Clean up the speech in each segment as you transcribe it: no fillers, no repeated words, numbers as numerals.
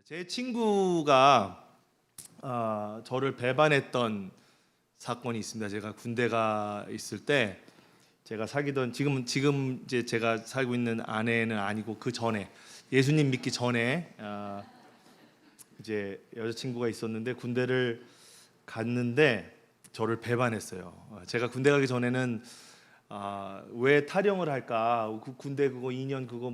제 친구가 저를 배반했던 사건이 있습니다. 제가 군대가 있을 때 제가 사귀던 지금 이제 제가 살고 있는 아내는 아니고 그 전에 예수님 믿기 전에 이제 여자친구가 있었는데 군대를 갔는데 저를 배반했어요. 제가 군대 가기 전에는 왜 탈영을 할까? 군대 그거 2년 그거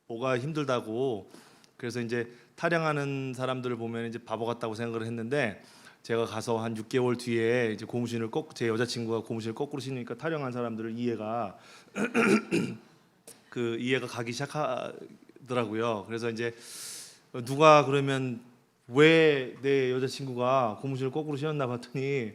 뭐가 힘들다고. 그래서 이제 탈영하는 사람들을 보면 이제 바보 같다고 생각을 했는데 제가 가서 한 6개월 뒤에 이제 고무신을 제 여자친구가 고무신을 거꾸로 신으니까 탈영한 사람들을 이해가 가기 시작하더라고요. 그래서 이제 누가 그러면 왜 내 여자친구가 고무신을 거꾸로 신었나 봤더니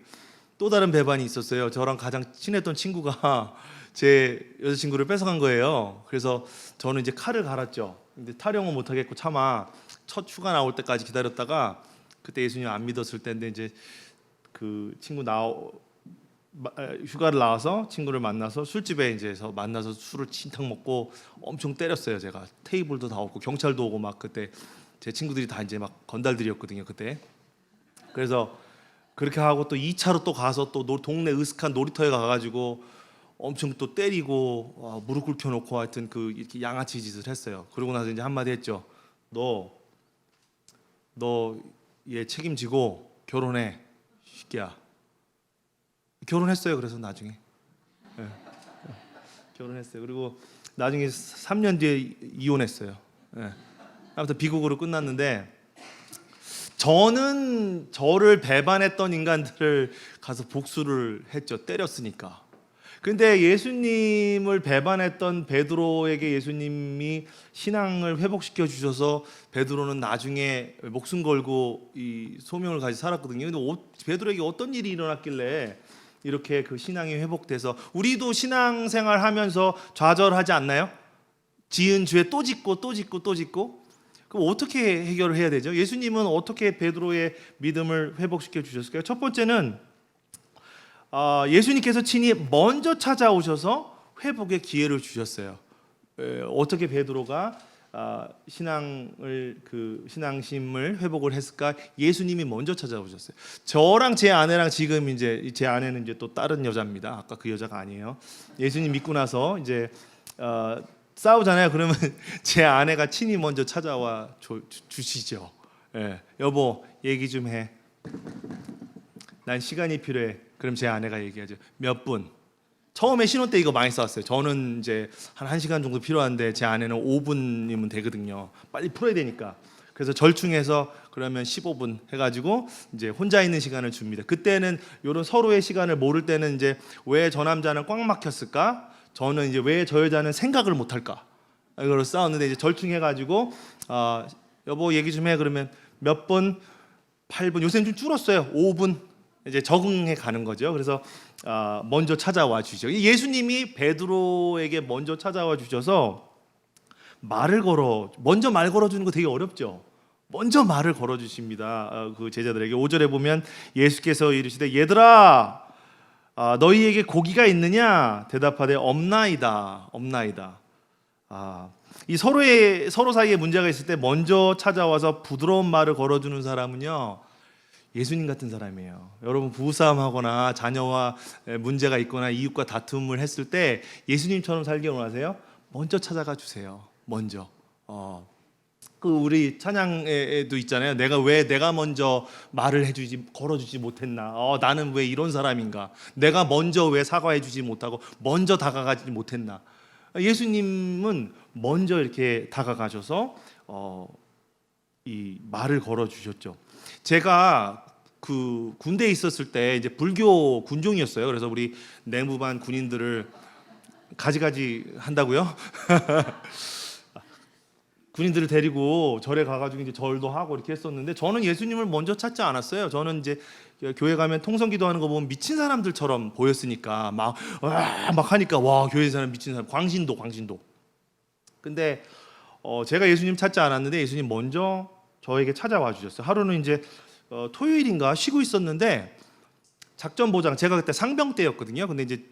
또 다른 배반이 있었어요. 저랑 가장 친했던 친구가 제 여자친구를 뺏어간 거예요. 그래서 저는 이제 칼을 갈았죠. 근데 탈영은 못 하겠고 차마 첫 휴가 나올 때까지 기다렸다가 그때 예수님 안 믿었을 때인데 이제 그 친구 휴가를 나와서 친구를 만나서 술집에 이제서 만나서 술을 진탕 먹고 엄청 때렸어요. 제가 테이블도 다 없고 경찰도 오고 막 그때 제 친구들이 다 이제 막 건달들이었거든요 그때. 그래서 그렇게 하고 또 2차로 또 가서 또 동네 으슥한 놀이터에 가가지고 엄청 또 때리고 무릎 꿇혀놓고 하여튼 이렇게 양아치 짓을 했어요. 그러고 나서 이제 한마디 했죠. 너 얘 책임지고 결혼해, 새끼야. 결혼했어요. 그래서 나중에 결혼했어요. 그리고 나중에 3년 뒤에 이혼했어요. 아무튼 비극으로 끝났는데 저는 저를 배반했던 인간들을 가서 복수를 했죠. 때렸으니까. 근데 예수님을 배반했던 베드로에게 예수님이 신앙을 회복시켜 주셔서 베드로는 나중에 목숨 걸고 이 소명을 가지고 살았거든요. 근데 베드로에게 어떤 일이 일어났길래 이렇게 그 신앙이 회복돼서 우리도 신앙생활 하면서 좌절하지 않나요? 지은 죄 또 짓고 또 짓고 또 짓고. 그럼 어떻게 해결을 해야 되죠? 예수님은 어떻게 베드로의 믿음을 회복시켜 주셨을까요? 첫 번째는 예수님께서 친히 먼저 찾아오셔서 회복의 기회를 주셨어요. 어떻게 베드로가 신앙심을 회복을 했을까? 예수님이 먼저 찾아오셨어요. 저랑 제 아내랑 지금 이제 제 아내는 이제 또 다른 여자입니다. 아까 그 여자가 아니에요. 예수님 믿고 나서 이제 싸우잖아요. 그러면 제 아내가 친히 먼저 찾아와 주시죠. 여보 얘기 좀 해. 난 시간이 필요해. 그럼 제 아내가 얘기하죠. 몇 분? 처음에 신혼 때 이거 많이 싸웠어요. 저는 이제 한 1시간 정도 필요한데 제 아내는 5분이면 되거든요. 빨리 풀어야 되니까. 그래서 절충해서 그러면 15분 해가지고 이제 혼자 있는 시간을 줍니다. 그때는 이런 서로의 시간을 모를 때는 이제 왜 저 남자는 꽉 막혔을까? 저는 이제 왜 저 여자는 생각을 못할까? 이걸 싸웠는데 이제 절충해가지고 여보 얘기 좀 해. 그러면 몇 분? 8분. 요새는 좀 줄었어요. 5분. 이제 적응해 가는 거죠. 그래서 먼저 찾아와 주시죠. 예수님이 베드로에게 먼저 찾아와 주셔서 먼저 말 걸어주는 거 되게 어렵죠. 먼저 말을 걸어주십니다. 그 제자들에게 5절에 보면 예수께서 이르시되 얘들아 너희에게 고기가 있느냐? 대답하되 없나이다. 이 서로 사이에 문제가 있을 때 먼저 찾아와서 부드러운 말을 걸어주는 사람은요 예수님 같은 사람이에요. 여러분 부부싸움하거나 자녀와 문제가 있거나 이웃과 다툼을 했을 때 예수님처럼 살기 원하세요? 먼저 찾아가 주세요. 먼저. 우리 찬양에도 있잖아요. 내가 먼저 말을 걸어주지 못했나? 나는 왜 이런 사람인가? 내가 먼저 왜 사과해주지 못하고 먼저 다가가지 못했나? 예수님은 먼저 이렇게 다가가셔서 이 말을 걸어주셨죠. 제가 그 군대에 있었을 때 이제 불교 군종이었어요. 그래서 우리 내무반 군인들을 가지가지 한다고요? 군인들을 데리고 절에 가가지고 이제 절도 하고 이렇게 했었는데 저는 예수님을 먼저 찾지 않았어요. 저는 이제 교회 가면 통성기도하는 거 보면 미친 사람들처럼 보였으니까 막 하니까 와 교회 사람 미친 사람 광신도. 근데 제가 예수님 찾지 않았는데 예수님 먼저 저에게 찾아와 주셨어요. 하루는 이제 토요일인가 쉬고 있었는데 작전보장 제가 그때 상병 때였거든요. 근데 이제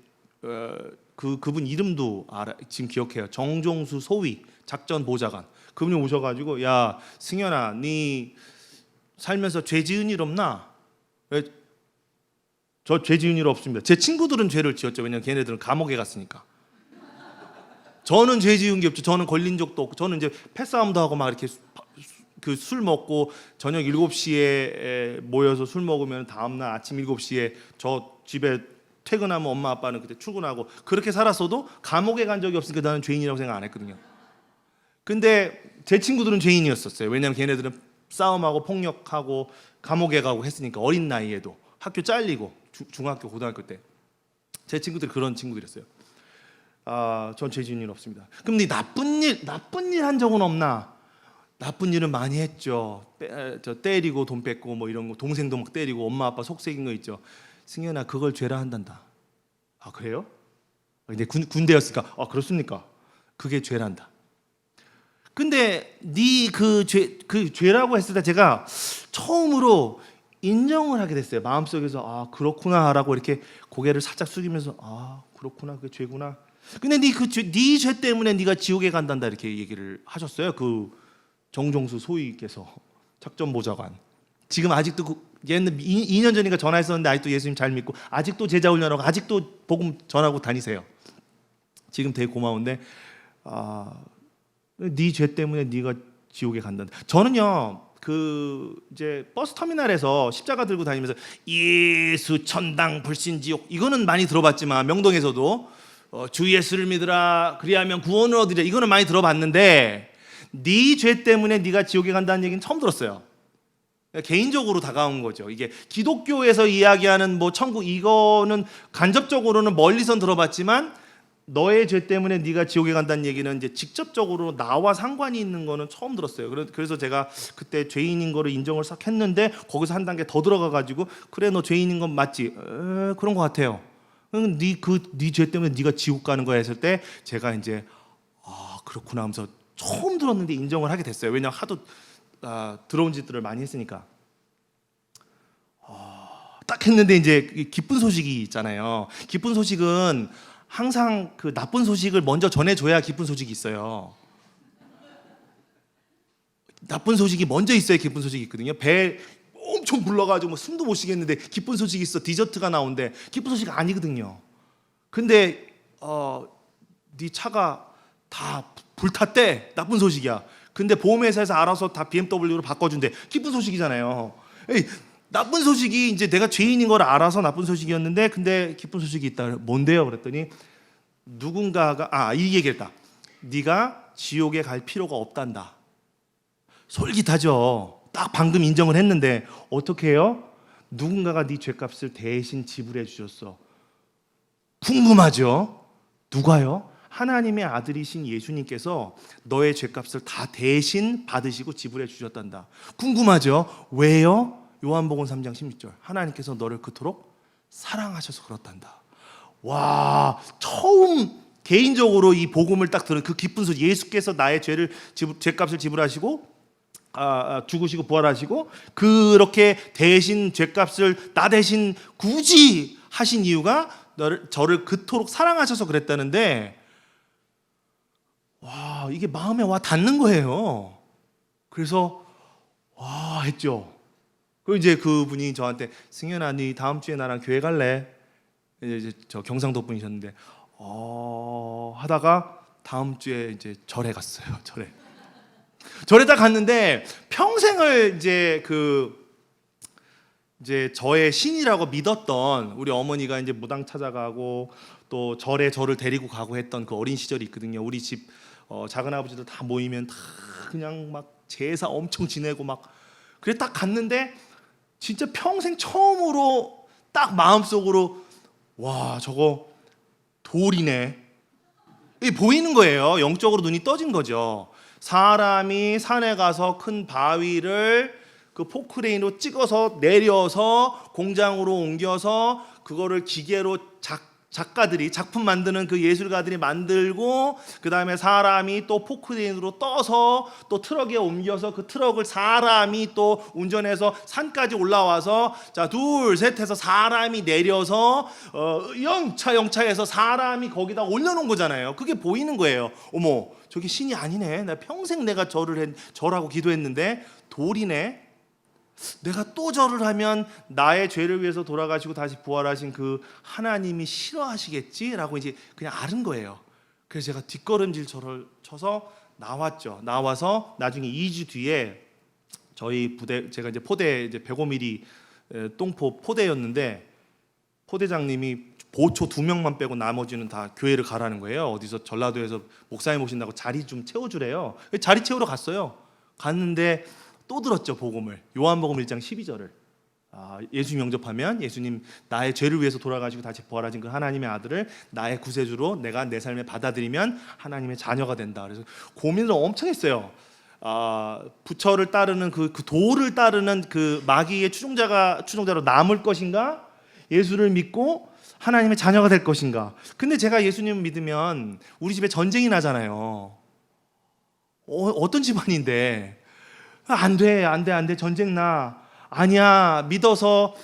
그분 이름도 지금 기억해요. 정종수 소위 작전 보좌관. 그분이 오셔가지고 야 승현아, 네 살면서 죄 지은 일 없나? 저 죄 지은 일 없습니다. 제 친구들은 죄를 지었죠. 왜냐면 걔네들은 감옥에 갔으니까. 저는 죄 지은 게 없죠. 저는 걸린 적도 없고, 저는 이제 패싸움도 하고 막 이렇게 그 술 먹고 저녁 7시에 모여서 술 먹으면 다음날 아침 7시에 저 집에 퇴근하면 엄마 아빠는 그때 출근하고 그렇게 살았어도 감옥에 간 적이 없으니까 나는 죄인이라고 생각 안 했거든요. 근데 제 친구들은 죄인이었었어요. 왜냐면 걔네들은 싸움하고 폭력하고 감옥에 가고 했으니까, 어린 나이에도 학교 잘리고 중학교 고등학교 때 제 친구들이 그런 친구들이었어요. 전 죄 지은 일 없습니다. 그럼 네 나쁜 일 한 적은 없나? 나쁜 일은 많이 했죠. 저 때리고 돈 뺏고 뭐 이런 거, 동생도 막 때리고 엄마 아빠 속삭인 거 있죠. 승현아, 그걸 죄라 한단다. 그래요? 근데 군대였으니까 그렇습니까? 그게 죄란다. 근데 네 그 죄라고 했을 때 제가 처음으로 인정을 하게 됐어요. 마음속에서 그렇구나라고 이렇게 고개를 살짝 숙이면서 그렇구나, 그게 죄구나. 근데 네 죄 때문에 네가 지옥에 간단다 이렇게 얘기를 하셨어요. 그 정종수 소위께서, 작전보좌관. 지금 아직도 얘는 2년 전인가 전화했었는데 아직도 예수님 잘 믿고 아직도 제자 훈련하고 아직도 복음 전하고 다니세요. 지금 되게 고마운데 네 죄 때문에 네가 지옥에 간다. 저는요 이제 버스 터미널에서 십자가 들고 다니면서 예수 천당 불신지옥 이거는 많이 들어봤지만, 명동에서도 주 예수를 믿으라 그리하면 구원을 얻으리라 이거는 많이 들어봤는데, 네 죄 때문에 네가 지옥에 간다는 얘기는 처음 들었어요. 개인적으로 다가온 거죠. 이게 기독교에서 이야기하는 뭐 천국 이거는 간접적으로는 멀리선 들어봤지만, 너의 죄 때문에 네가 지옥에 간다는 얘기는 이제 직접적으로 나와 상관이 있는 거는 처음 들었어요. 그래서 제가 그때 죄인인 거를 인정을 싹 했는데, 거기서 한 단계 더 들어가 가지고 그래 너 죄인인 건 맞지? 그런 것 같아요. 네 죄 때문에 네가 지옥 가는 거야 했을 때 제가 이제 그렇구나 하면서 처음 들었는데 인정을 하게 됐어요. 왜냐하면 하도 들어온 짓들을 많이 했으니까. 딱 했는데 이제 기쁜 소식이 있잖아요. 기쁜 소식은 항상 그 나쁜 소식을 먼저 전해줘야 기쁜 소식이 있어요. 나쁜 소식이 먼저 있어야 기쁜 소식이 있거든요. 배 엄청 불러가지고 뭐 숨도 못 쉬겠는데 기쁜 소식이 있어, 디저트가 나온대. 기쁜 소식 아니거든요. 근데 네 차가 다 불탔대. 나쁜 소식이야. 근데 보험회사에서 알아서 다 BMW로 바꿔준대. 기쁜 소식이잖아요. 나쁜 소식이 이제 내가 죄인인 걸 알아서 나쁜 소식이었는데, 근데 기쁜 소식이 있다. 뭔데요? 그랬더니 누군가가 이 얘기했다. 네가 지옥에 갈 필요가 없단다. 솔깃하죠. 딱 방금 인정을 했는데 어떻게 해요? 누군가가 네 죄값을 대신 지불해 주셨어. 궁금하죠? 누가요? 하나님의 아들이신 예수님께서 너의 죄값을 다 대신 받으시고 지불해 주셨단다. 궁금하죠? 왜요? 요한복음 3장 16절. 하나님께서 너를 그토록 사랑하셔서 그렇단다. 와, 처음 개인적으로 이 복음을 딱 들은 그 기쁜 소식. 예수께서 나의 죄값을 지불하시고 죽으시고 부활하시고 그렇게 대신 죄값을 나 대신 굳이 하신 이유가 저를 그토록 사랑하셔서 그랬다는데, 와, 이게 마음에 와 닿는 거예요. 그래서 와 했죠. 그리고 이제 그분이 저한테 승현아, 네 다음 주에 나랑 교회 갈래? 이제 저 경상도 분이셨는데 하다가 다음 주에 이제 절에 갔어요. 절에 딱 갔는데 평생을 이제 저의 신이라고 믿었던 우리 어머니가 이제 무당 찾아가고 또 절에 저를 데리고 가고 했던 그 어린 시절이 있거든요. 우리 집 작은 아버지들 다 모이면 다 그냥 막 제사 엄청 지내고 막 그래 딱 갔는데 진짜 평생 처음으로 딱 마음속으로 와, 저거 돌이네. 이게 보이는 거예요. 영적으로 눈이 떠진 거죠. 사람이 산에 가서 큰 바위를 그 포크레인으로 찍어서 내려서 공장으로 옮겨서 그거를 기계로 작가들이 작품 만드는 그 예술가들이 만들고, 그 다음에 사람이 또 포크레인으로 떠서 또 트럭에 옮겨서 그 트럭을 사람이 또 운전해서 산까지 올라와서 자 둘 셋 해서 사람이 내려서 영차해서 사람이 거기다 올려놓은 거잖아요. 그게 보이는 거예요. 어머, 저게 신이 아니네. 나 평생 내가 절하고 기도했는데 돌이네. 내가 또 절을 하면 나의 죄를 위해서 돌아가시고 다시 부활하신 그 하나님이 싫어하시겠지라고 이제 그냥 아는 거예요. 그래서 제가 뒷걸음질 절을 쳐서 나왔죠. 나와서 나중에 2주 뒤에 저희 부대, 제가 이제 포대 이제 105mm 똥포 포대였는데 포대장님이 보초 2명만 빼고 나머지는 다 교회를 가라는 거예요. 어디서 전라도에서 목사님 오신다고 자리 좀 채워주래요. 자리 채우러 갔어요. 갔는데 또 들었죠, 복음을. 요한복음 1장 12절을. 예수님 영접하면 예수님 나의 죄를 위해서 돌아가시고 다시 부활하신 그 하나님의 아들을 나의 구세주로 내가 내 삶에 받아들이면 하나님의 자녀가 된다. 그래서 고민을 엄청 했어요. 부처를 따르는 그 도를 따르는 그 마귀의 추종자로 남을 것인가? 예수를 믿고 하나님의 자녀가 될 것인가? 근데 제가 예수님을 믿으면 우리 집에 전쟁이 나잖아요. 어떤 집안인데? 안 돼. 전쟁 나. 아니야. 믿어서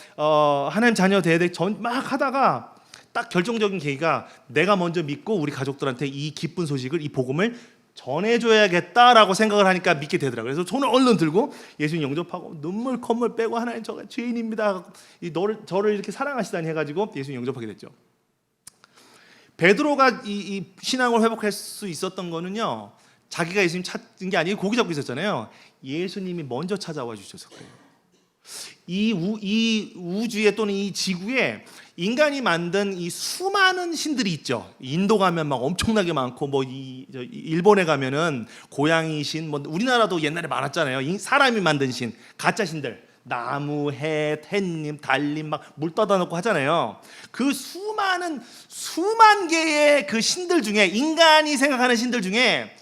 하나님 자녀 돼야 돼. 막 하다가 딱 결정적인 계기가 내가 먼저 믿고 우리 가족들한테 이 기쁜 소식을, 이 복음을 전해줘야겠다라고 생각을 하니까 믿게 되더라고요. 그래서 손을 얼른 들고 예수님 영접하고 눈물 콧물 빼고 하나님 저가 죄인입니다. 저를 이렇게 사랑하시다니 해가지고 예수님 영접하게 됐죠. 베드로가 이 신앙을 회복할 수 있었던 거는요, 자기가 예수님 찾은 게 아니고 고기 잡고 있었잖아요. 예수님이 먼저 찾아와 주셔서 그래요. 이 우주에 또는 이 지구에 인간이 만든 이 수많은 신들이 있죠. 인도 가면 막 엄청나게 많고, 일본에 가면은 고양이 신, 우리나라도 옛날에 많았잖아요. 사람이 만든 신, 가짜 신들, 나무, 햇님, 달님 막 물 떠다 놓고 하잖아요. 그 수만 개의 그 신들 중에, 인간이 생각하는 신들 중에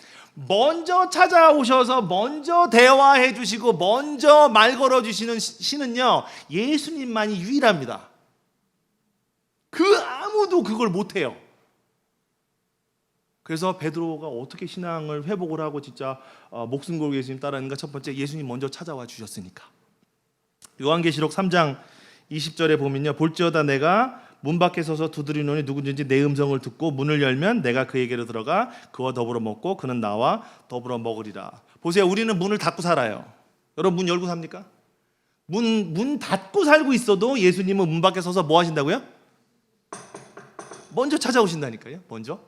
먼저 찾아오셔서 먼저 대화해 주시고 먼저 말 걸어 주시는 신은요, 예수님만이 유일합니다. 그 아무도 그걸 못해요. 그래서 베드로가 어떻게 신앙을 회복을 하고 진짜 목숨 걸고 예수님 따르는가? 첫 번째, 예수님 먼저 찾아와 주셨으니까. 요한계시록 3장 20절에 보면요, 볼지어다 내가 문 밖에 서서 두드리노니 누구든지 내 음성을 듣고 문을 열면 내가 그에게로 들어가 그와 더불어 먹고 그는 나와 더불어 먹으리라. 보세요, 우리는 문을 닫고 살아요. 여러분 문 열고 삽니까? 문 닫고 살고 있어도 예수님은 문 밖에 서서 뭐 하신다고요? 먼저 찾아오신다니까요. 먼저.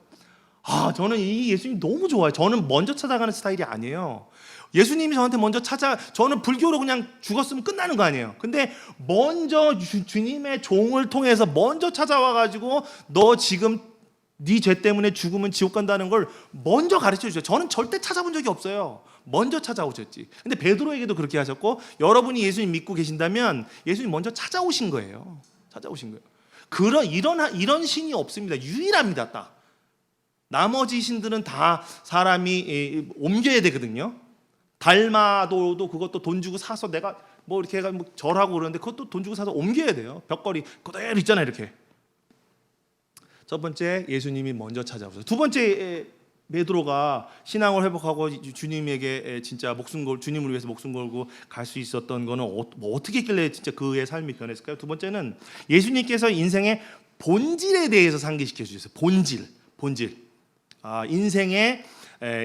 저는 이 예수님 너무 좋아요. 저는 먼저 찾아가는 스타일이 아니에요. 예수님이 저한테 먼저 저는 불교로 그냥 죽었으면 끝나는 거 아니에요. 근데 먼저 주님의 종을 통해서 먼저 찾아와가지고 너 지금 네 죄 때문에 죽으면 지옥 간다는 걸 먼저 가르쳐 주셔요. 저는 절대 찾아본 적이 없어요. 먼저 찾아오셨지. 근데 베드로에게도 그렇게 하셨고, 여러분이 예수님 믿고 계신다면 예수님 먼저 찾아오신 거예요. 이런 신이 없습니다. 유일합니다. 딱. 나머지 신들은 다 사람이 옮겨야 되거든요. 달마도도 그것도 돈 주고 사서 내가 이렇게 해가 절하고 그러는데 그것도 돈 주고 사서 옮겨야 돼요. 벽걸이 그대로 있잖아요, 이렇게. 첫 번째, 예수님이 먼저 찾아오셔서. 두 번째, 베드로가 신앙을 회복하고 주님에게 진짜 주님을 위해서 목숨 걸고 갈 수 있었던 거는 어떻게 했길래 진짜 그의 삶이 변했을까요? 두 번째는 예수님께서 인생의 본질에 대해서 상기시켜 주셨어요. 본질. 인생에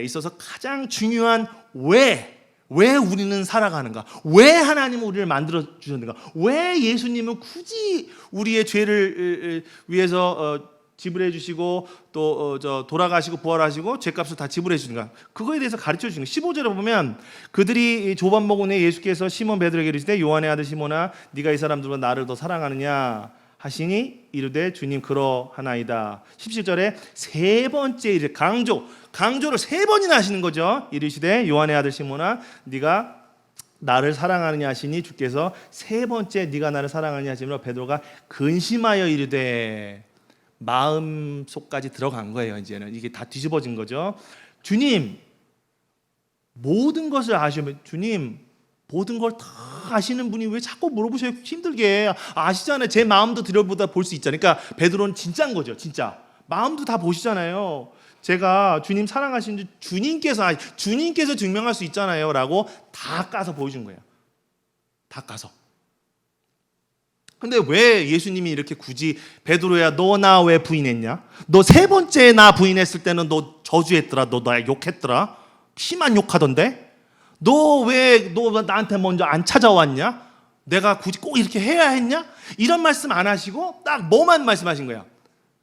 있어서 가장 중요한 왜 우리는 살아가는가? 왜 하나님은 우리를 만들어 주셨는가? 왜 예수님은 굳이 우리의 죄를 위해서 지불해 주시고 또 돌아가시고 부활하시고 죄값을 다 지불해 주는가? 그거에 대해서 가르쳐 주시는 거예요. 15절에 보면 그들이 조밥 먹은 후에 예수께서 시몬 베드로에게 이르시되 요한의 아들 시몬아 네가 이 사람들보다 나를 더 사랑하느냐 하시니 이르되 주님 그러하나이다. 17절에 세 번째 이제 강조를 세 번이나 하시는 거죠. 이르시되 요한의 아들 시몬아 네가 나를 사랑하느냐 하시니 주께서 세 번째 네가 나를 사랑하느냐 하시므로 베드로가 근심하여 이르되, 마음속까지 들어간 거예요. 이제는 이게 다 뒤집어진 거죠. 주님 모든 것을 아시면, 주님 모든 걸 다 아시는 분이 왜 자꾸 물어보셔요? 힘들게 아시잖아요. 제 마음도 들여보다 볼 수 있잖아요. 그러니까 베드로는 진짜인 거죠. 진짜 마음도 다 보시잖아요. 제가 주님 사랑하시는 줄 주님께서 증명할 수 있잖아요 라고 다 까서 보여준 거예요. 다 까서. 근데 왜 예수님이 이렇게 굳이 베드로야 너 나 왜 부인했냐? 너 세 번째 나 부인했을 때는 너 저주했더라. 너 나 욕했더라. 심한 욕하던데. 너 나한테 먼저 안 찾아왔냐? 내가 굳이 꼭 이렇게 해야 했냐? 이런 말씀 안 하시고 딱 뭐만 말씀하신 거야.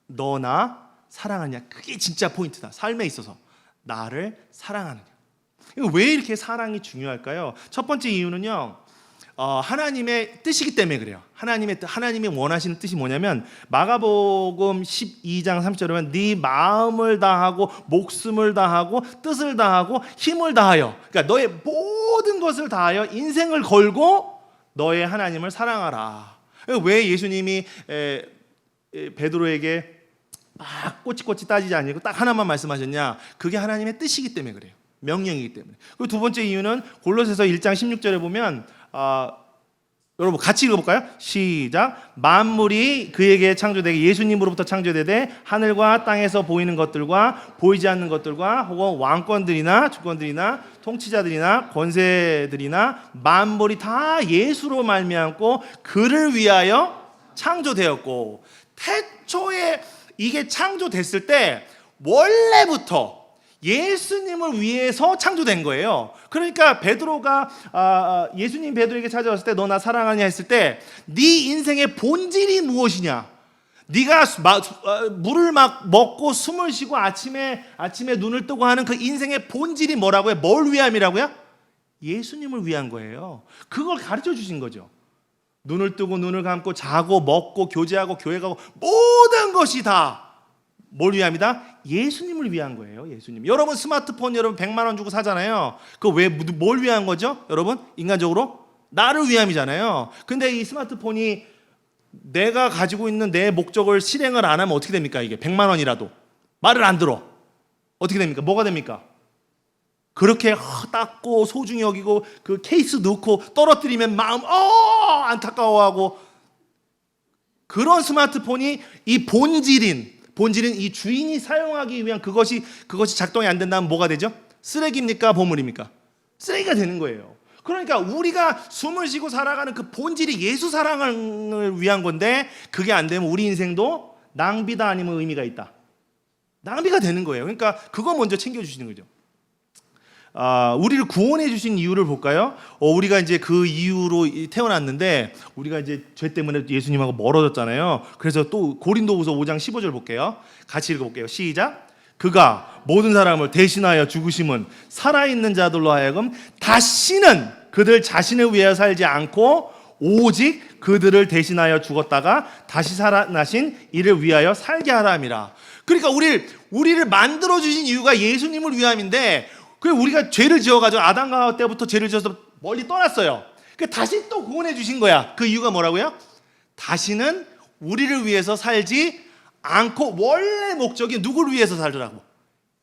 너 나 사랑하냐? 그게 진짜 포인트다. 삶에 있어서 나를 사랑하느냐. 왜 이렇게 사랑이 중요할까요? 첫 번째 이유는요, 하나님의 뜻이기 때문에 그래요. 하나님이 원하시는 뜻이 뭐냐면, 마가복음 12장 3절에 보면 네 마음을 다하고 목숨을 다하고 뜻을 다하고 힘을 다하여, 그러니까 너의 모든 것을 다하여 인생을 걸고 너의 하나님을 사랑하라. 왜 예수님이 베드로에게 막 꼬치꼬치 따지지 않고 딱 하나만 말씀하셨냐? 그게 하나님의 뜻이기 때문에 그래요. 명령이기 때문에. 그리고 두 번째 이유는 골로새서 1장 16절에 보면, 여러분 같이 읽어볼까요? 시작. 만물이 그에게 창조되게 예수님으로부터 창조되되 하늘과 땅에서 보이는 것들과 보이지 않는 것들과 혹은 왕권들이나 주권들이나 통치자들이나 권세들이나 만물이 다 예수로 말미암고 그를 위하여 창조되었고, 태초에 이게 창조됐을 때 원래부터 예수님을 위해서 창조된 거예요. 그러니까 베드로가 예수님 베드로에게 찾아왔을 때 너 나 사랑하냐 했을 때 네 인생의 본질이 무엇이냐? 네가 물을 막 먹고 숨을 쉬고 아침에 눈을 뜨고 하는 그 인생의 본질이 뭐라고요? 뭘 위함이라고요? 예수님을 위한 거예요. 그걸 가르쳐 주신 거죠. 눈을 뜨고 눈을 감고 자고 먹고 교제하고 교회 가고 모든 것이 다 뭘 위함이다? 예수님을 위한 거예요. 예수님. 여러분 스마트폰 여러분 100만 원 주고 사잖아요. 그거 왜 뭘 위한 거죠? 여러분 인간적으로 나를 위함이잖아요. 근데 이 스마트폰이 내가 가지고 있는 내 목적을 실행을 안 하면 어떻게 됩니까? 이게 100만 원이라도 말을 안 들어. 어떻게 됩니까? 뭐가 됩니까? 그렇게 닦고 소중히 여기고 그 케이스 넣고 떨어뜨리면 마음 안타까워하고, 그런 스마트폰이 이 본질인 이 주인이 사용하기 위한 그것이 작동이 안 된다면 뭐가 되죠? 쓰레기입니까? 보물입니까? 쓰레기가 되는 거예요. 그러니까 우리가 숨을 쉬고 살아가는 그 본질이 예수 사랑을 위한 건데, 그게 안 되면 우리 인생도 낭비다 아니면 의미가 있다. 낭비가 되는 거예요. 그러니까 그거 먼저 챙겨주시는 거죠. 우리를 구원해 주신 이유를 볼까요? 우리가 이제 그 이유로 태어났는데 우리가 이제 죄 때문에 예수님하고 멀어졌잖아요. 그래서 또 고린도후서 5장 15절 볼게요. 같이 읽어볼게요. 시작. 그가 모든 사람을 대신하여 죽으심은 살아있는 자들로 하여금 다시는 그들 자신을 위하여 살지 않고 오직 그들을 대신하여 죽었다가 다시 살아나신 이를 위하여 살게 하라 함이라. 그러니까 우리를 만들어 주신 이유가 예수님을 위함인데, 우리가 죄를 지어가지고 아담과 하와 때부터 죄를 지어서 멀리 떠났어요. 다시 또 구원해 주신 거야. 그 이유가 뭐라고요? 다시는 우리를 위해서 살지 않고 원래 목적이 누구를 위해서 살으라고?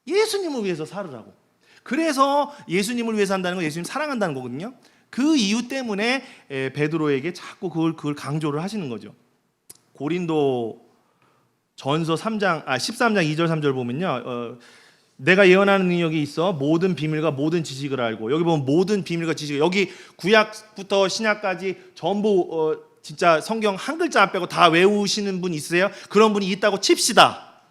예수님을 위해서 살으라고. 그래서 예수님을 위해서 한다는 건 예수님 사랑한다는 거거든요. 그 이유 때문에 베드로에게 자꾸 그걸 강조를 하시는 거죠. 고린도 전서 13장 2절 3절 보면요. 내가 예언하는 능력이 있어 모든 비밀과 모든 지식을 알고, 여기 보면 모든 비밀과 지식, 여기 구약부터 신약까지 전부 진짜 성경 한 글자 안 빼고 다 외우시는 분 있으세요? 그런 분이 있다고 칩시다.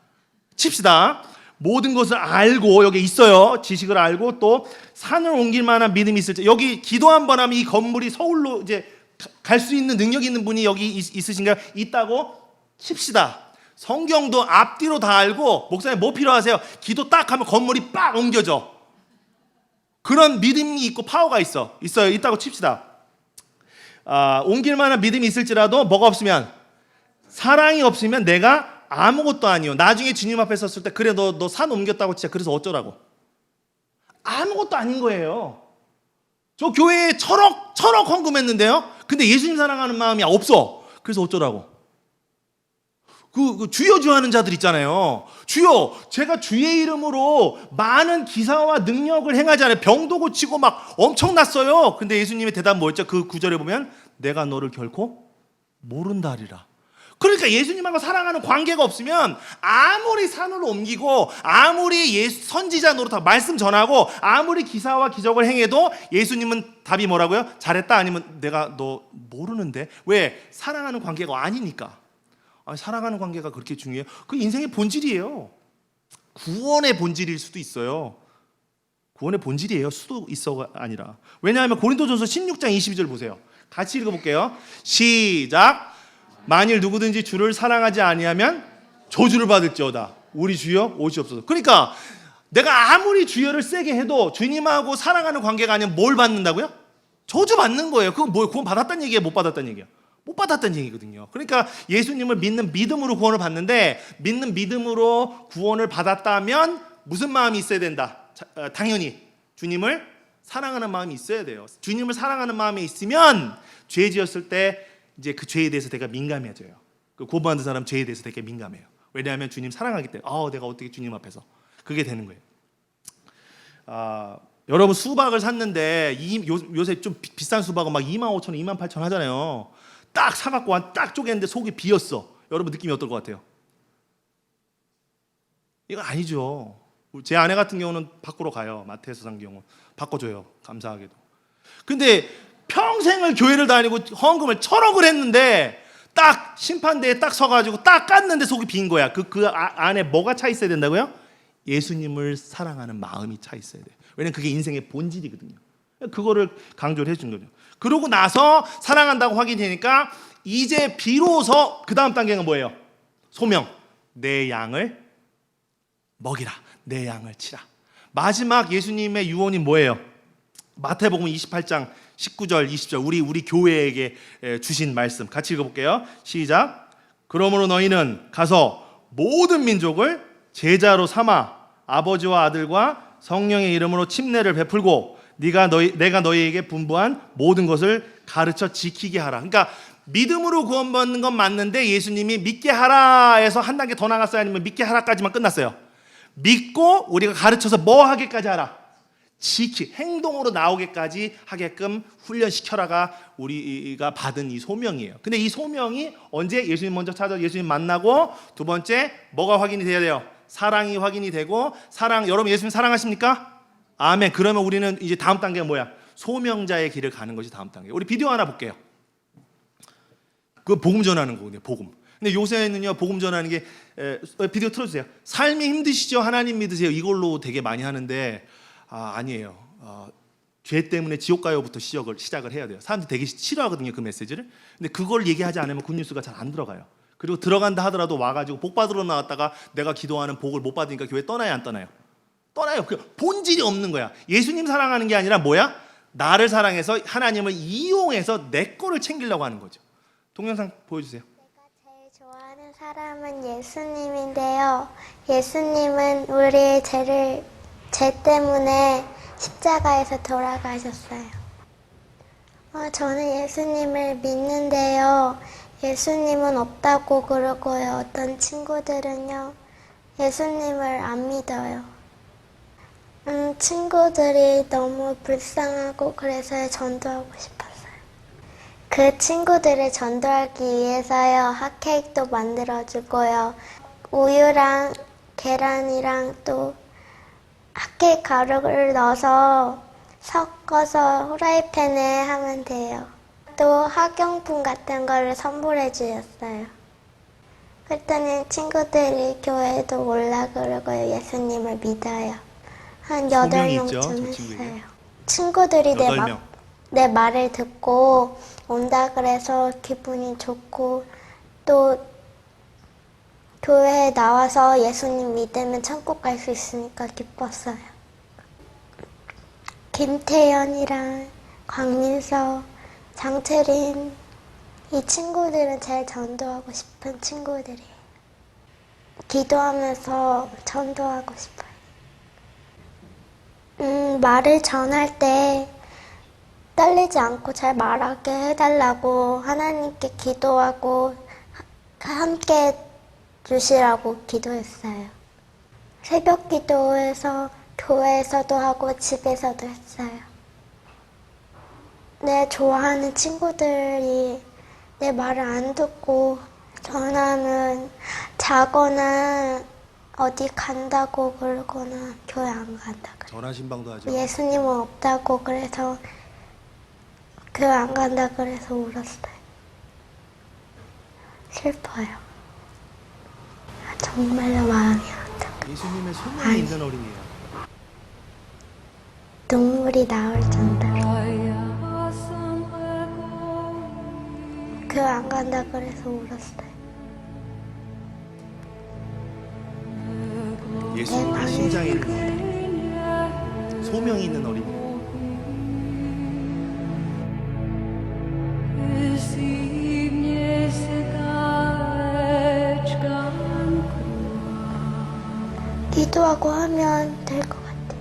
모든 것을 알고, 여기 있어요. 지식을 알고 또 산을 옮길 만한 믿음이 있을 때, 여기 기도 한 번 하면 이 건물이 서울로 이제 갈 수 있는 능력이 있는 분이 여기 있으신가요? 있다고 칩시다. 성경도 앞뒤로 다 알고, 목사님 뭐 필요하세요? 기도 딱 하면 건물이 빡 옮겨져. 그런 믿음이 있고 파워가 있어요. 있다고 칩시다. 옮길 만한 믿음이 있을지라도 뭐가 없으면, 사랑이 없으면 내가 아무것도 아니요. 나중에 주님 앞에 섰을 때 그래 너 산 옮겼다고 진짜 그래서 어쩌라고? 아무것도 아닌 거예요. 저 교회에 천억 헌금했는데요. 근데 예수님 사랑하는 마음이 없어. 그래서 어쩌라고? 그 주여 하는 자들 있잖아요. 주여, 제가 주의 이름으로 많은 기사와 능력을 행하잖아요. 병도 고치고 막 엄청났어요. 근데 예수님의 대답 뭐였죠? 그 구절에 보면 내가 너를 결코 모른다 하리라. 그러니까 예수님하고 사랑하는 관계가 없으면 아무리 산으로 옮기고 아무리 선지자 노릇하고 말씀 전하고 아무리 기사와 기적을 행해도 예수님은 답이 뭐라고요? 잘했다 아니면 내가 너 모르는데. 왜? 사랑하는 관계가 아니니까. 사랑하는 관계가 그렇게 중요해요. 그 인생의 본질이에요. 구원의 본질일 수도 있어요. 구원의 본질이에요. 수도 있어가 아니라. 왜냐하면 고린도전서 16장 22절 보세요. 같이 읽어볼게요. 시작. 만일 누구든지 주를 사랑하지 아니하면 저주를 받을지어다. 우리 주여 오시옵소서. 그러니까 내가 아무리 주여를 세게 해도 주님하고 사랑하는 관계가 아니면 뭘 받는다고요? 저주 받는 거예요. 그건 뭐예요? 구원 받았다는 얘기예요? 못 받았다는 얘기예요? 못 받았다는 얘기거든요. 그러니까 예수님을 믿는 믿음으로 구원을 받는데, 믿는 믿음으로 구원을 받았다면 무슨 마음이 있어야 된다? 당연히 주님을 사랑하는 마음이 있어야 돼요. 주님을 사랑하는 마음이 있으면 죄 지었을 때 이제 그 죄에 대해서 되게 민감해져요. 그 구원받은 사람 죄에 대해서 되게 민감해요. 왜냐하면 주님 사랑하기 때문에. 내가 어떻게 주님 앞에서 그게 되는 거예요. 여러분 수박을 샀는데 요새 좀 비싼 수박은 막 25,000원, 28,000원 하잖아요. 딱 사갖고 딱 쪼개는데 속이 비었어. 여러분 느낌이 어떨 것 같아요? 이거 아니죠. 제 아내 같은 경우는 밖으로 가요. 마트에서 산 경우 바꿔줘요. 감사하게도. 근데 평생을 교회를 다니고 헌금을 1,000억을 했는데 딱 심판대에 딱 서가지고 딱 깠는데 속이 빈 거야. 그 안에 뭐가 차 있어야 된다고요? 예수님을 사랑하는 마음이 차 있어야 돼요. 왜냐면 그게 인생의 본질이거든요. 그거를 강조를 해준 거죠. 그러고 나서 사랑한다고 확인되니까 이제 비로소 그 다음 단계가 뭐예요? 소명. 내 양을 먹이라. 내 양을 치라. 마지막 예수님의 유언이 뭐예요? 마태복음 28장 19절 20절 우리 교회에게 주신 말씀 같이 읽어볼게요. 시작. 그러므로 너희는 가서 모든 민족을 제자로 삼아 아버지와 아들과 성령의 이름으로 침례를 베풀고 내가 너희에게 분부한 모든 것을 가르쳐 지키게 하라. 그러니까 믿음으로 구원받는 건 맞는데 예수님이 믿게 하라 해서 한 단계 더 나갔어요? 아니면 믿게 하라까지만 끝났어요? 믿고 우리가 가르쳐서 뭐 하게까지 하라? 행동으로 나오게까지 하게끔 훈련시켜라가 우리가 받은 이 소명이에요. 근데 이 소명이 언제? 예수님 먼저 찾아 예수님 만나고, 두 번째 뭐가 확인이 돼야 돼요? 사랑이 확인이 되고. 여러분 예수님 사랑하십니까? 아멘. 그러면 우리는 이제 다음 단계가 뭐야? 소명자의 길을 가는 것이 다음 단계. 우리 비디오 하나 볼게요. 그 복음 전하는 거거든요. 복음. 근데 요새는요 복음 전하는 게 비디오 틀어주세요. 삶이 힘드시죠? 하나님 믿으세요. 이걸로 되게 많이 하는데 아니에요. 죄 때문에 지옥 가요부터 시작을 해야 돼요. 사람들이 되게 싫어하거든요 그 메시지를. 근데 그걸 얘기하지 않으면 굿뉴스가 잘 안 들어가요. 그리고 들어간다 하더라도 와가지고 복 받으러 나왔다가 내가 기도하는 복을 못 받으니까 교회 떠나요 안 떠나요? 떠나요. 그 본질이 없는 거야. 예수님 사랑하는 게 아니라 뭐야? 나를 사랑해서 하나님을 이용해서 내 거를 챙기려고 하는 거죠. 동영상 보여주세요. 제가 제일 좋아하는 사람은 예수님인데요. 예수님은 우리의 죄 때문에 십자가에서 돌아가셨어요. 저는 예수님을 믿는데요. 예수님은 없다고 그러고요. 어떤 친구들은요, 예수님을 안 믿어요. 친구들이 너무 불쌍하고 그래서 전도하고 싶었어요. 그 친구들을 전도하기 위해서요, 핫케이크도 만들어주고요. 우유랑 계란이랑 또 핫케이크 가루를 넣어서 섞어서 후라이팬에 하면 돼요. 또 학용품 같은 거를 선물해 주셨어요. 그랬더니 친구들이 교회도 올라 그러고요. 예수님을 믿어요. 한 8명쯤 했어요. 친구들이 내 말을 듣고 온다 그래서 기분이 좋고, 또 교회에 나와서 예수님 믿으면 천국 갈 수 있으니까 기뻤어요. 김태연이랑 광민서, 장채린, 이 친구들은 제일 전도하고 싶은 친구들이에요. 기도하면서 전도하고 싶어요. 말을 전할 때 떨리지 않고 잘 말하게 해달라고 하나님께 기도하고 함께 주시라고 기도했어요. 새벽 기도에서 교회에서도 하고 집에서도 했어요. 내 좋아하는 친구들이 내 말을 안 듣고 전화하면 자거나 어디 간다고 그러거나 교회 안 간다 그래. 전화 신방도 하죠. 예수님은 없다고 그래서 교회 안 간다 그래서 울었어요. 슬퍼요. 정말로 마음이 아프다. 예수님의 소명이 있는 어린이에요. 눈물이 나올 정도로. 교회 안 간다 그래서 울었어요. 예수님의 심장이 있는 어린이, 소명이 있는 어린이. 기도하고 하면 될 것 같아요.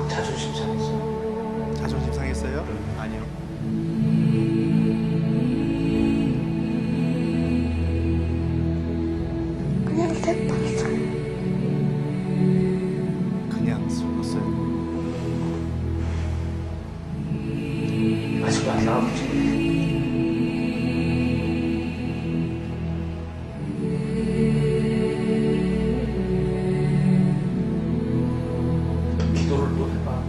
자존심 상했어요? 자존심 상했어요? 아니요. 그냥 슬펐어요. 그냥 슬펐어요. 아직 안 나오지. 기도를 또 해봐.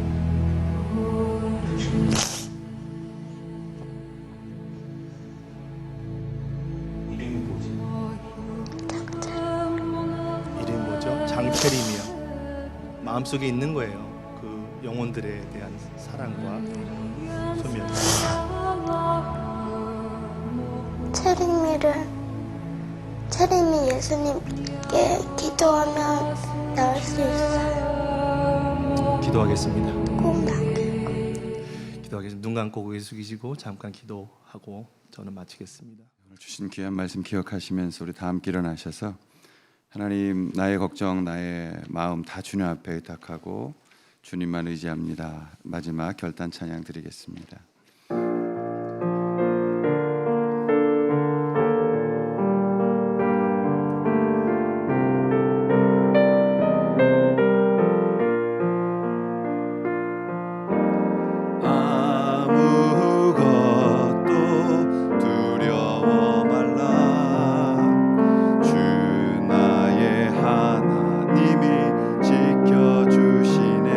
이름이 뭐지? 이름이 뭐죠? 장채림이요. 마음속에 있는 거예요. 그 영혼들에 대한 사랑과 소명. 체림이 예수님께 기도하면 나올 수 있어요. 기도하겠습니다. 꼭 남기고. 기도하겠습니다. 눈 감고 고개 숙이시고 잠깐 기도하고 저는 마치겠습니다. 오늘 주신 귀한 말씀 기억하시면서 우리 다 함께 일어나셔서 하나님, 나의 걱정, 나의 마음 다 주님 앞에 의탁하고 주님만 의지합니다. 마지막 결단 찬양 드리겠습니다. 아무것도 두려워 말라. 주 나의 하나님이 지켜주시네.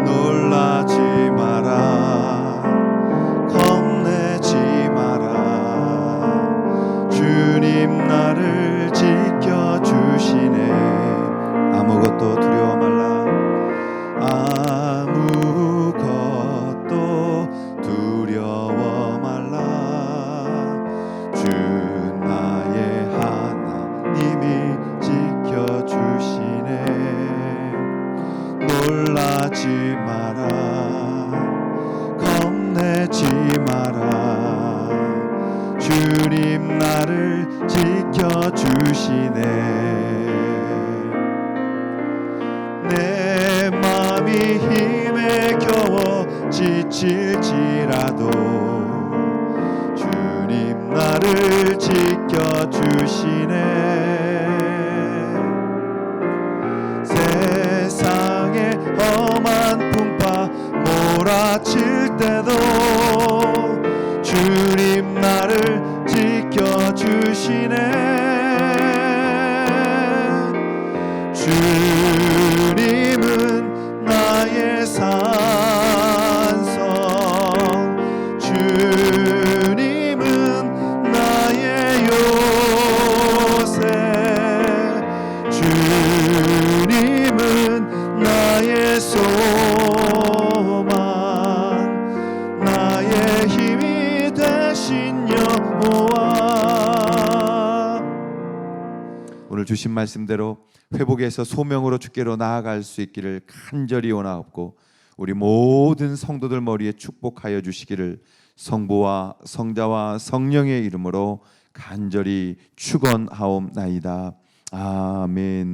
놀라지 마라. 겁내지 마라. 주님 나를 지켜주시네. 아무것도 두려워 말라. 아무것도 두려워 말라. 주 나의 하나님이 지켜주시네. 놀라지 마라. 겁내지 마라. 주님 나를 지켜주시네. 내 맘이 힘에 겨워 지칠지라도 주님 나를 지켜주시네. 세상에 험한 풍파 몰아칠 때도 주님 나를 지켜주시네. 주님은 나의 산성, 주님은 나의 요새, 주님은 나의 소망, 나의 힘이 되신 여호와. 오늘 주신 말씀대로 회복에서 소명으로 주께로 나아갈 수 있기를 간절히 원하옵고 우리 모든 성도들 머리에 축복하여 주시기를 성부와 성자와 성령의 이름으로 간절히 축원하옵나이다. 아멘.